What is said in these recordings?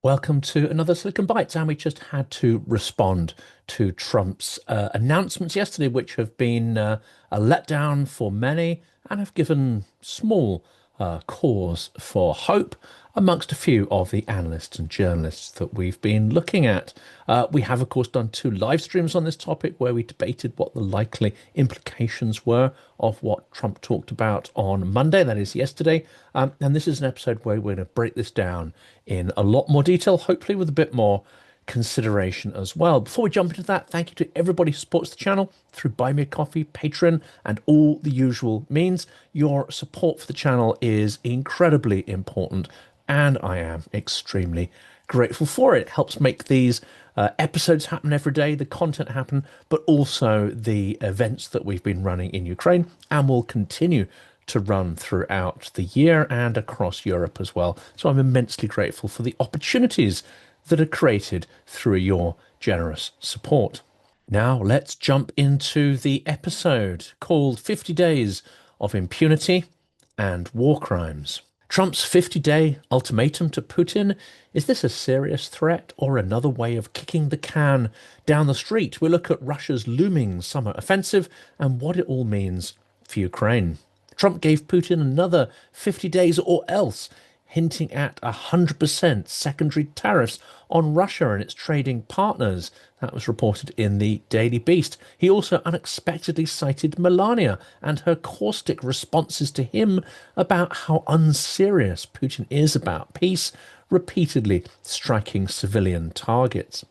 Welcome to another Silicon Bytes, and we just had to respond to Trump's announcements yesterday, which have been a letdown for many and have given small cause for hope amongst a few of the analysts and journalists that we've been looking at. We have, of course, done two live streams on this topic where we debated what the likely implications were of what Trump talked about on Monday, that is yesterday. And this is an episode where we're going to break this down in a lot more detail, hopefully with a bit more consideration as well. Before we jump into that, thank you to everybody who supports the channel through Buy Me a Coffee, Patreon, and all the usual means. Your support for the channel is incredibly important, and I am extremely grateful for it. It helps make these episodes happen every day, the content happen, but also the events that we've been running in Ukraine and will continue to run throughout the year and across Europe as well. So I'm immensely grateful for the opportunities that are created through your generous support. Now let's jump into the episode called 50 Days of Impunity and War Crimes. Trump's 50-day ultimatum to Putin. Is this a serious threat or another way of kicking the can down the street? We'll look at Russia's looming summer offensive and what it all means for Ukraine. Trump gave Putin another 50 days or else, hinting at 100% secondary tariffs on Russia and its trading partners. That was reported in the Daily Beast. He also unexpectedly cited Melania and her caustic responses to him about how unserious Putin is about peace, repeatedly striking civilian targets.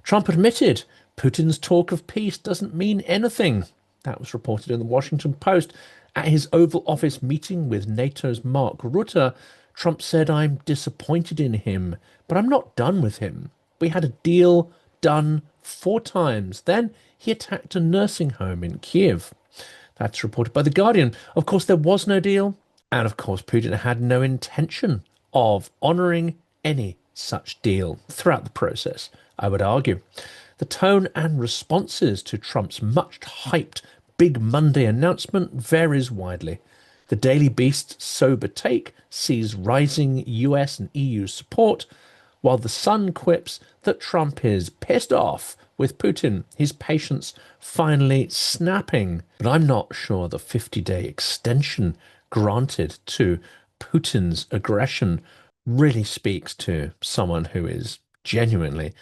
Trump admitted Putin's talk of peace doesn't mean anything. That was reported in the Washington Post. At his Oval Office meeting with NATO's Mark Rutte, Trump said, "I'm disappointed in him, but I'm not done with him. We had a deal done 4 times. Then he attacked a nursing home in Kyiv." That's reported by The Guardian. Of course, there was no deal. And of course, Putin had no intention of honouring any such deal throughout the process, I would argue. The tone and responses to Trump's much hyped Big Monday announcement varies widely. The Daily Beast's sober take sees rising US and EU support, while The Sun quips that Trump is pissed off with Putin, his patience finally snapping. But I'm not sure the 50-day extension granted to Putin's aggression really speaks to someone who is genuinely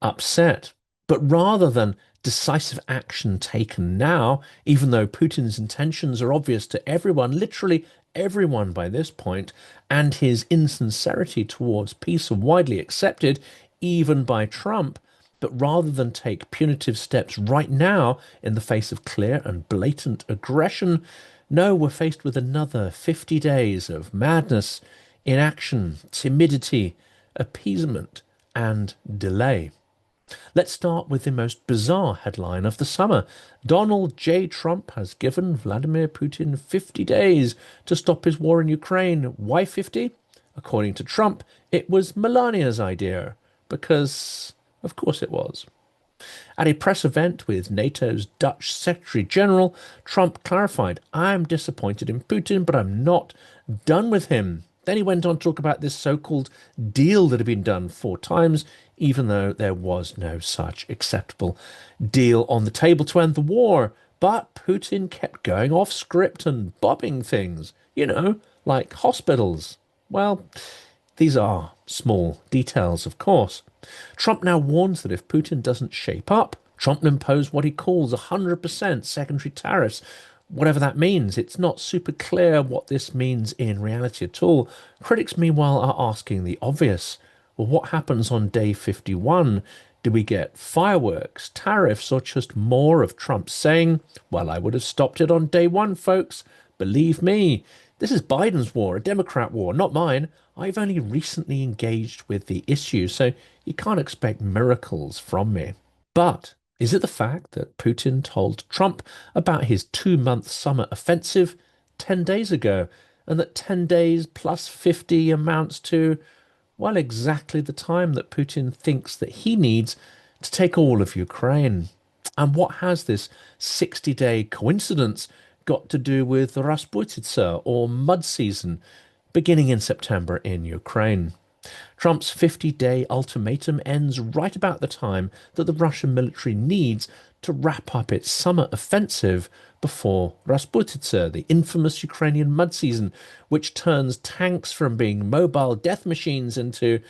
upset. But rather than decisive action taken now, even though Putin's intentions are obvious to everyone, literally everyone by this point, and his insincerity towards peace are widely accepted, even by Trump, but rather than take punitive steps right now in the face of clear and blatant aggression, no, we're faced with another 50 days of madness, inaction, timidity, appeasement, and delay. Let's start with the most bizarre headline of the summer. Donald J. Trump has given Vladimir Putin 50 days to stop his war in Ukraine. Why 50? According to Trump, it was Melania's idea, because of course it was. At a press event with NATO's Dutch Secretary General, Trump clarified, "I'm disappointed in Putin, but I'm not done with him." Then he went on to talk about this so-called deal that had been done 4 times, even though there was no such acceptable deal on the table to end the war. But Putin kept going off script and bombing things, like hospitals. Well, these are small details, of course. Trump now warns that if Putin doesn't shape up, Trump will impose what he calls 100% secondary tariffs. Whatever that means, it's not super clear what this means in reality at all. Critics, meanwhile, are asking the obvious. Well, what happens on day 51? Do we get fireworks, tariffs, or just more of Trump saying, "Well, I would have stopped it on day 1, folks. Believe me, this is Biden's war, a Democrat war, not mine. I've only recently engaged with the issue, so you can't expect miracles from me." But is it the fact that Putin told Trump about his 2-month summer offensive 10 days ago, and that 10 days plus 50 amounts to, well, exactly the time that Putin thinks that he needs to take all of Ukraine? And what has this 60-day coincidence got to do with Rasputitsa or mud season beginning in September in Ukraine? Trump's 50-day ultimatum ends right about the time that the Russian military needs to wrap up its summer offensive before Rasputitsa, the infamous Ukrainian mud season, which turns tanks from being mobile death machines into,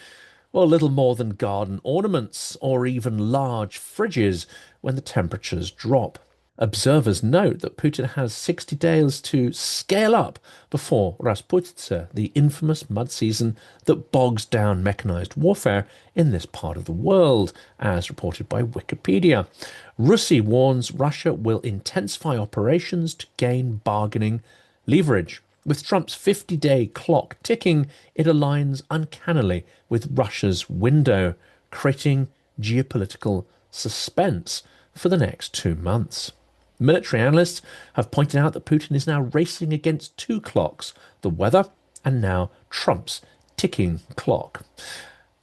well, little more than garden ornaments or even large fridges when the temperatures drop. Observers note that Putin has 60 days to scale up before Rasputitsa, the infamous mud season that bogs down mechanized warfare in this part of the world, as reported by Wikipedia. Rutte warns Russia will intensify operations to gain bargaining leverage. With Trump's 50-day clock ticking, it aligns uncannily with Russia's window, creating geopolitical suspense for the next 2 months. Military analysts have pointed out that Putin is now racing against two clocks, the weather and now Trump's ticking clock.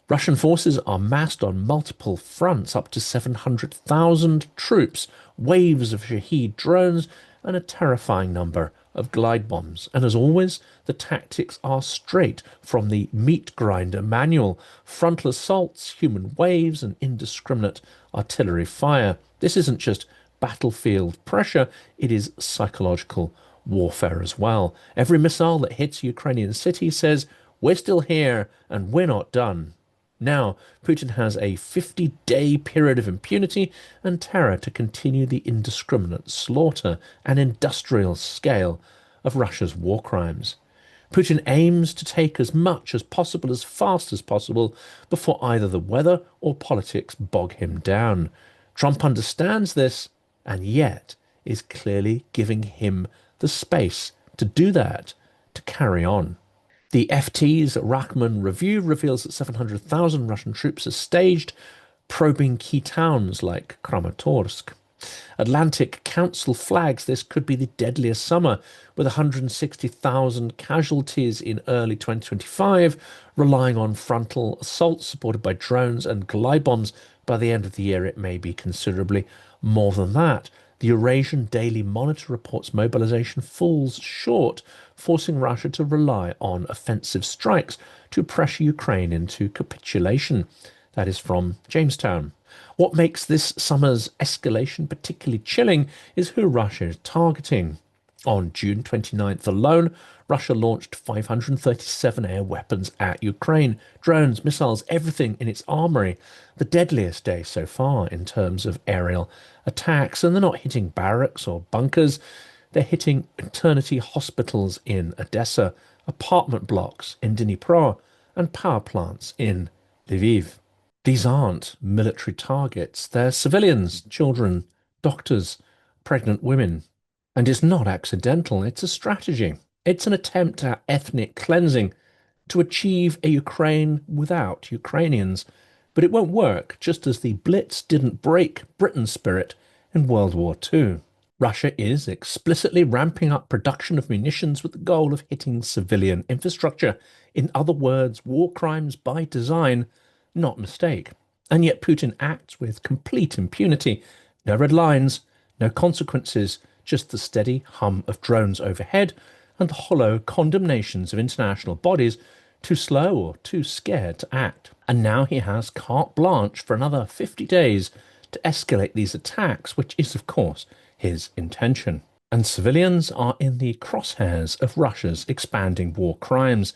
Russian forces are massed on multiple fronts, up to 700,000 troops, waves of Shahed drones, and a terrifying number of glide bombs. And as always, the tactics are straight from the meat grinder manual: frontal assaults, human waves, and indiscriminate artillery fire. This isn't just battlefield pressure, it is psychological warfare as well. Every missile that hits a Ukrainian city says, "We're still here and we're not done." Now, Putin has a 50-day period of impunity and terror to continue the indiscriminate slaughter and industrial scale of Russia's war crimes. Putin aims to take as much as possible as fast as possible before either the weather or politics bog him down. Trump understands this and yet is clearly giving him the space to do that, to carry on. The FT's Rachman review reveals that 700,000 Russian troops are staged, probing key towns like Kramatorsk. Atlantic Council flags this could be the deadliest summer, with 160,000 casualties in early 2025, relying on frontal assaults supported by drones and glide bombs. By the end of the year, it may be considerably more than that. The Eurasian Daily Monitor reports mobilization falls short, forcing Russia to rely on offensive strikes to pressure Ukraine into capitulation. That is from Jamestown. What makes this summer's escalation particularly chilling is who Russia is targeting. On June 29th alone, Russia launched 537 air weapons at Ukraine. Drones, missiles, everything in its armory. The deadliest day so far in terms of aerial attacks. And they're not hitting barracks or bunkers. They're hitting maternity hospitals in Odessa, apartment blocks in Dnipro, and power plants in Lviv. These aren't military targets. They're civilians, children, doctors, pregnant women. And it's not accidental. It's a strategy. It's an attempt at ethnic cleansing to achieve a Ukraine without Ukrainians. But it won't work, just as the Blitz didn't break Britain's spirit in World War II. Russia is explicitly ramping up production of munitions with the goal of hitting civilian infrastructure. In other words, war crimes by design, not mistake. And yet Putin acts with complete impunity. No red lines, no consequences, just the steady hum of drones overhead and the hollow condemnations of international bodies too slow or too scared to act. And now he has carte blanche for another 50 days to escalate these attacks, which is, of course, his intention. And civilians are in the crosshairs of Russia's expanding war crimes.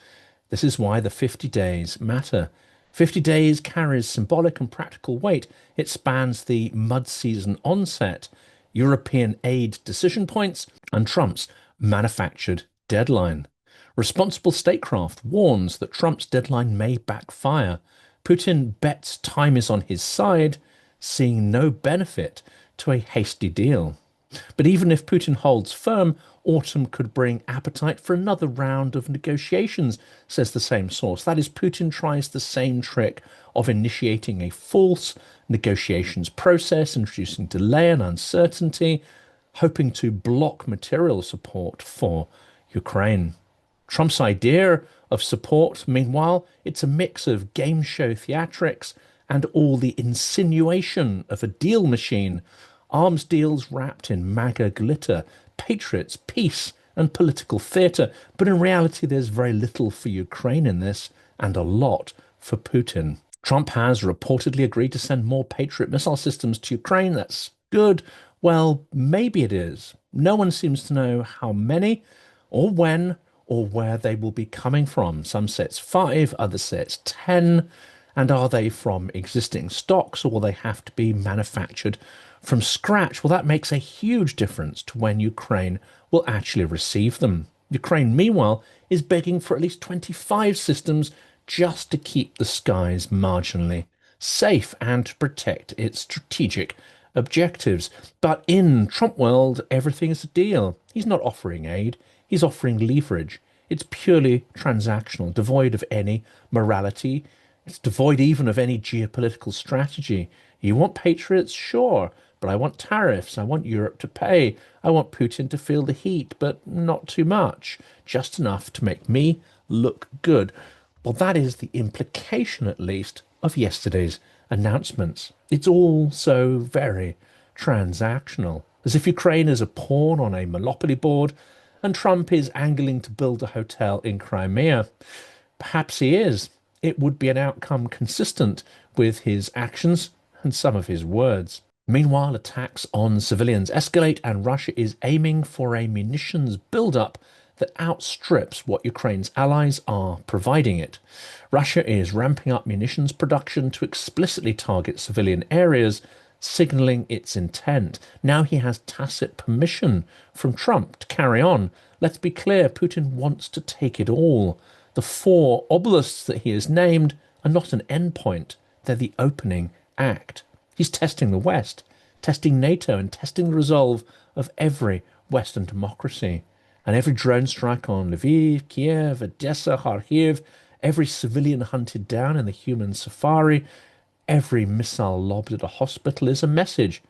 This is why the 50 days matter. 50 days carries symbolic and practical weight. It spans the mud season onset, European aid decision points, and Trump's manufactured deadline. Responsible statecraft warns that Trump's deadline may backfire. Putin bets time is on his side, seeing no benefit to a hasty deal. But even if Putin holds firm, autumn could bring appetite for another round of negotiations, says the same source. That is, Putin tries the same trick of initiating a false negotiations process, introducing delay and uncertainty, hoping to block material support for Ukraine. Trump's idea of support, meanwhile, it's a mix of game show theatrics and all the insinuation of a deal machine. Arms deals wrapped in MAGA glitter, patriots, peace, and political theatre. But in reality, there's very little for Ukraine in this, and a lot for Putin. Trump has reportedly agreed to send more Patriot missile systems to Ukraine. That's good. Well, maybe it is. No one seems to know how many or when or where they will be coming from. Some say it's 5, others say it's 10. And are they from existing stocks or will they have to be manufactured from scratch? Well, that makes a huge difference to when Ukraine will actually receive them. Ukraine, meanwhile, is begging for at least 25 systems just to keep the skies marginally safe and to protect its strategic objectives. But in Trump world, everything is a deal. He's not offering aid, he's offering leverage. It's purely transactional, devoid of any morality. It's devoid even of any geopolitical strategy. You want patriots? Sure. But I want tariffs. I want Europe to pay. I want Putin to feel the heat, but not too much. Just enough to make me look good. Well, that is the implication, at least, of yesterday's announcements. It's all so very transactional, as if Ukraine is a pawn on a monopoly board and Trump is angling to build a hotel in Crimea. Perhaps he is. It would be an outcome consistent with his actions and some of his words. Meanwhile, attacks on civilians escalate, and Russia is aiming for a munitions buildup that outstrips what Ukraine's allies are providing it. Russia is ramping up munitions production to explicitly target civilian areas, signaling its intent. Now he has tacit permission from Trump to carry on. Let's be clear, Putin wants to take it all. The 4 obelisks that he has named are not an endpoint, they're the opening act. He's testing the West, testing NATO, and testing the resolve of every Western democracy. And every drone strike on Lviv, Kyiv, Odessa, Kharkiv, every civilian hunted down in the human safari, every missile lobbed at a hospital is a message.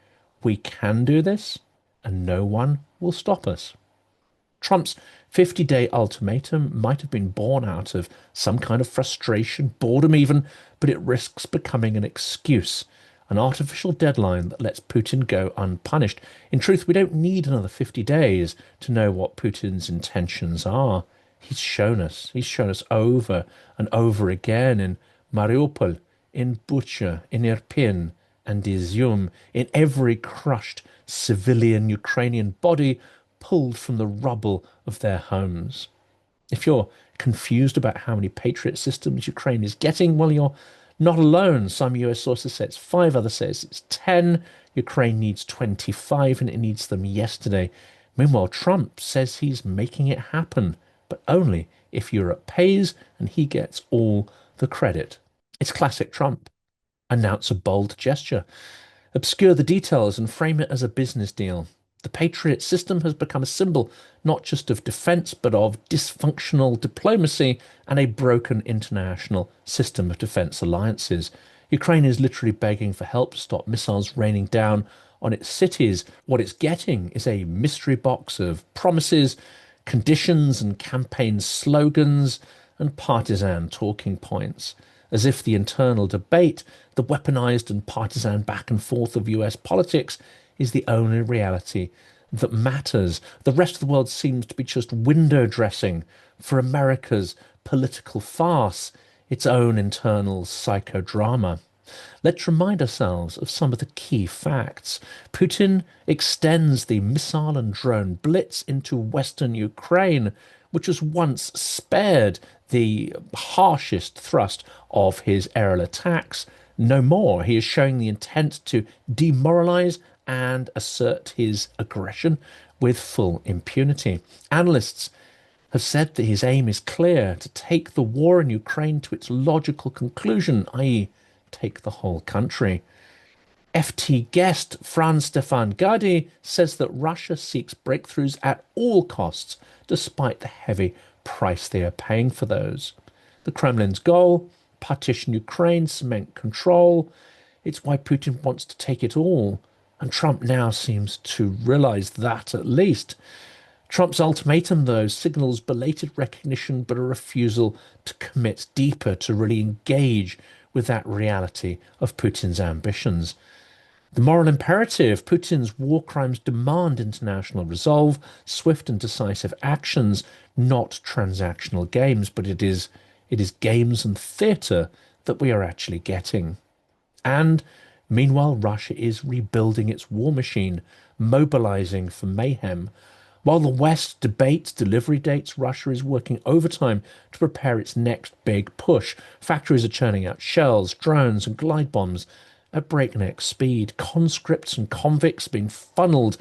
We can do this, and no one will stop us. Trump's 50-day ultimatum might have been born out of some kind of frustration, boredom even, but it risks becoming an excuse, an artificial deadline that lets Putin go unpunished. In truth, we don't need another 50 days to know what Putin's intentions are. He's shown us. He's shown us over and over again in Mariupol, in Bucha, in Irpin, and Izium, in every crushed civilian Ukrainian body pulled from the rubble of their homes. If you're confused about how many Patriot systems Ukraine is getting, well, you're not alone. Some US sources say it's 5, others say it's 10. Ukraine needs 25 and it needs them yesterday. Meanwhile, Trump says he's making it happen, but only if Europe pays and he gets all the credit. It's classic Trump. Announce a bold gesture, obscure the details and frame it as a business deal. The Patriot system has become a symbol not just of defense, but of dysfunctional diplomacy and a broken international system of defense alliances. Ukraine is literally begging for help to stop missiles raining down on its cities. What it's getting is a mystery box of promises, conditions, and campaign slogans and partisan talking points, as if the internal debate, the weaponized and partisan back and forth of US politics, is the only reality that matters. The rest of the world seems to be just window dressing for America's political farce, its own internal psychodrama. Let's remind ourselves of some of the key facts. Putin extends the missile and drone blitz into Western Ukraine, which was once spared the harshest thrust of his aerial attacks. No more. He is showing the intent to demoralize and assert his aggression with full impunity. Analysts have said that his aim is clear: to take the war in Ukraine to its logical conclusion, i.e., take the whole country. FT guest Franz Stefan Gadi says that Russia seeks breakthroughs at all costs, despite the heavy price they are paying for those. The Kremlin's goal: partition Ukraine, cement control. It's why Putin wants to take it all. And Trump now seems to realize that, at least. Trump's ultimatum, though, signals belated recognition but a refusal to commit deeper, to really engage with that reality of Putin's ambitions. The moral imperative: Putin's war crimes demand international resolve, swift and decisive actions, not transactional games, but it is games and theatre that we are actually getting. And meanwhile, Russia is rebuilding its war machine, mobilizing for mayhem. While the West debates delivery dates, Russia is working overtime to prepare its next big push. Factories are churning out shells, drones, and glide bombs at breakneck speed. Conscripts and convicts being funneled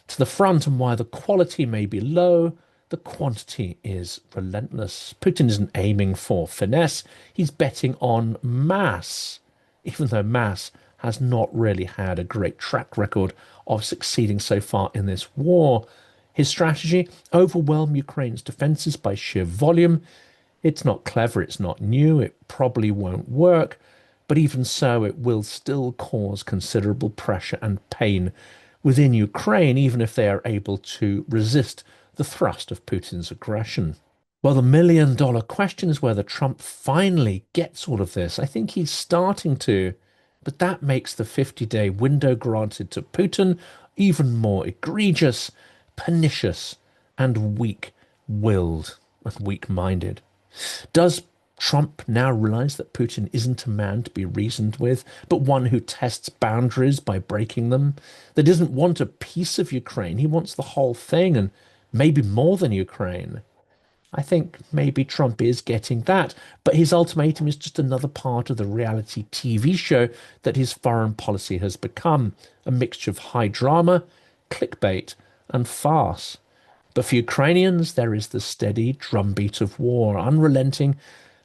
to the front, and while the quality may be low, the quantity is relentless. Putin isn't aiming for finesse, he's betting on mass, even though mass has not really had a great track record of succeeding so far in this war. His strategy: overwhelm Ukraine's defenses by sheer volume. It's not clever, it's not new, it probably won't work, but even so, it will still cause considerable pressure and pain within Ukraine, even if they are able to resist the thrust of Putin's aggression. Well, the million-dollar question is whether Trump finally gets all of this. I think he's starting to, but that makes the 50-day window granted to Putin even more egregious, pernicious, and weak-willed and weak-minded. Does Trump now realize that Putin isn't a man to be reasoned with, but one who tests boundaries by breaking them? That doesn't want a piece of Ukraine. He wants the whole thing, and maybe more than Ukraine. I think maybe Trump is getting that, but his ultimatum is just another part of the reality TV show that his foreign policy has become, a mixture of high drama, clickbait, and farce. But for Ukrainians, there is the steady drumbeat of war, unrelenting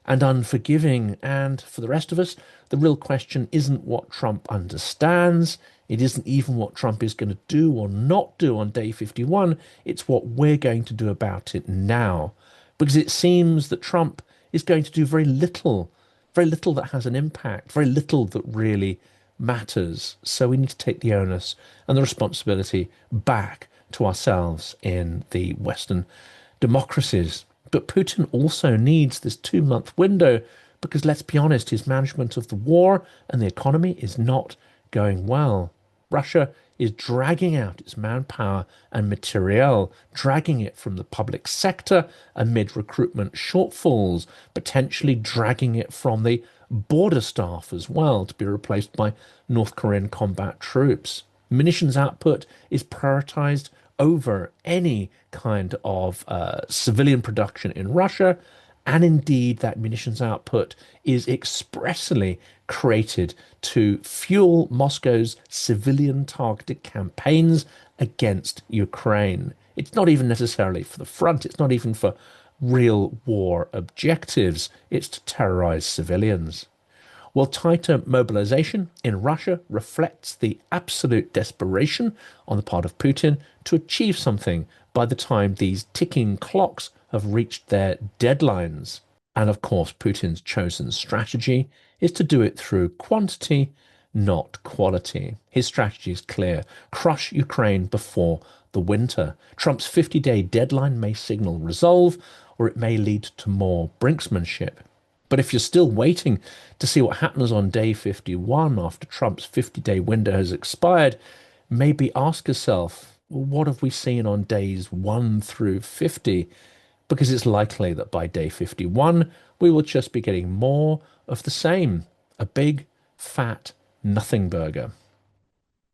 and unforgiving. And for the rest of us, the real question isn't what Trump understands. It isn't even what Trump is going to do or not do on day 51. It's what we're going to do about it now. Because it seems that Trump is going to do very little that has an impact, very little that really matters. So we need to take the onus and the responsibility back to ourselves in the Western democracies. But Putin also needs this 2-month window because, let's be honest, his management of the war and the economy is not going well. Russia is dragging out its manpower and materiel, dragging it from the public sector amid recruitment shortfalls, potentially dragging it from the border staff as well to be replaced by North Korean combat troops. Munitions output is prioritized over any kind of civilian production in Russia. And indeed, that munitions output is expressly created to fuel Moscow's civilian targeted campaigns against Ukraine. It's not even necessarily for the front, it's not even for real war objectives, it's to terrorize civilians. Well, tighter mobilization in Russia reflects the absolute desperation on the part of Putin to achieve something by the time these ticking clocks have reached their deadlines. And of course, Putin's chosen strategy is to do it through quantity, not quality. His strategy is clear: crush Ukraine before the winter. Trump's 50-day deadline may signal resolve, or it may lead to more brinksmanship. But if you're still waiting to see what happens on day 51 after Trump's 50-day window has expired, maybe ask yourself, well, what have we seen on days 1 through 50? Because it's likely that by day 51, we will just be getting more of the same, a big, fat nothing burger.